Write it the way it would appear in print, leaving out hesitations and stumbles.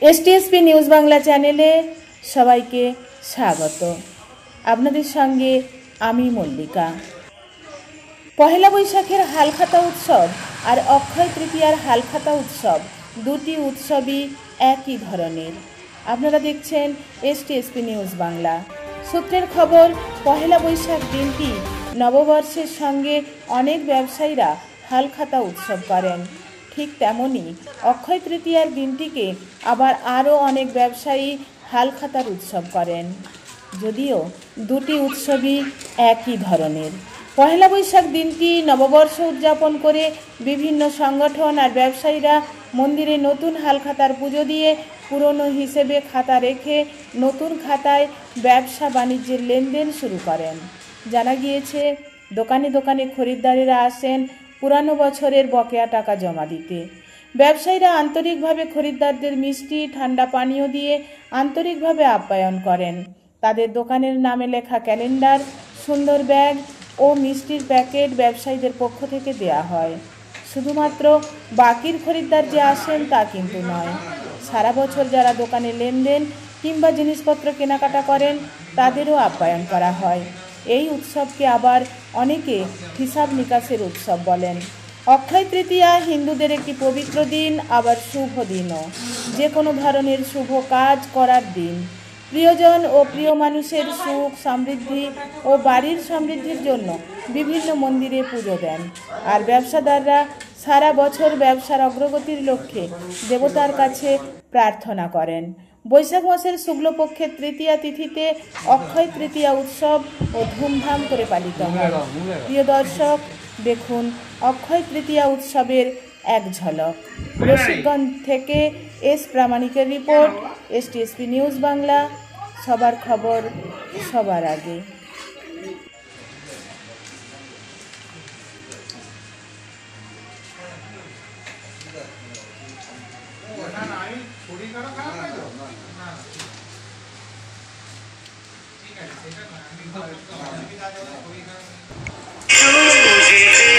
एसटीएसपी news Bangla চ্যানেলে সবাইকে স্বাগত। আপনাদের সঙ্গে আমি মল্লিকা। পহেলা বৈশাখের হালখাতা উৎসব আর অক্ষয় তৃতীয়ার হালখাতা উৎসব দুটি উৎসবই একই ধরনের। আপনারা দেখছেন এসটিএসপি নিউজ বাংলা। সূত্রের খবর, পহেলা বৈশাখ দিনটি নববর্ষের সঙ্গে অনেক ব্যবসায়ীরা হালখাতা উৎসব করেন। ঠিক তেমনি অক্ষয় তৃতীয়ার দিনটিকে আবার আরও অনেক ব্যবসায়ী হালখাতার উৎসব করেন, যদিও দুটি উৎসবই একই ধরনের। পহেলা বৈশাখ দিনটি নববর্ষ উদযাপন করে বিভিন্ন সংগঠন আর ব্যবসায়ীরা মন্দিরে নতুন হালখাতার পুজো দিয়ে পুরনো হিসেবে খাতা রেখে নতুন খাতায় ব্যবসা বাণিজ্যের লেনদেন শুরু করেন। জানা গিয়েছে, দোকানে দোকানে খরিদ্দারেরা আসেন পুরানো বছরের বকেয়া টাকা জমা দিতে। ব্যবসায়ীরা আন্তরিকভাবে খরিদ্দারদের মিষ্টি ঠান্ডা পানীয় দিয়ে আন্তরিকভাবে আপ্যায়ন করেন। তাদের দোকানের নামে লেখা ক্যালেন্ডার, সুন্দর ব্যাগ ও মিষ্টির প্যাকেট ব্যবসায়ীদের পক্ষ থেকে দেয়া হয়। শুধুমাত্র বাকির খরিদ্দার যে আসেন তা কিন্তু নয়, সারা বছর যারা দোকানে লেনদেন কিংবা জিনিসপত্র কেনাকাটা করেন তাদেরও আপ্যায়ন করা হয়। এই উৎসবকে আবার অনেকে হিসাব নিকাশের উৎসব বলেন। অক্ষয় তৃতীয়া হিন্দুদের একটি পবিত্র দিন, আবার শুভ দিনও। যে কোনো ধরনের শুভ কাজ করার দিন। প্রিয়জন ও প্রিয় মানুষের সুখ সমৃদ্ধি ও বাড়ির সমৃদ্ধির জন্য বিভিন্ন মন্দিরে পুজো দেন। আর ব্যবসাদাররা সারা বছর ব্যবসার অগ্রগতির লক্ষ্যে দেবতার কাছে প্রার্থনা করেন। বৈশাখ মাসের শুক্লপক্ষের তৃতীয়া তিথিতে অক্ষয় তৃতীয়া উৎসব ও ধুমধাম করে পালিত হয়। প্রিয় দর্শক, দেখুন অক্ষয় তৃতীয়া উৎসবের এক ঝলক। রশিদগঞ্জ থেকে এস প্রামাণিকের রিপোর্ট, এসটিএসপি নিউজ বাংলা, সবার খবর সবার আগে। तुझे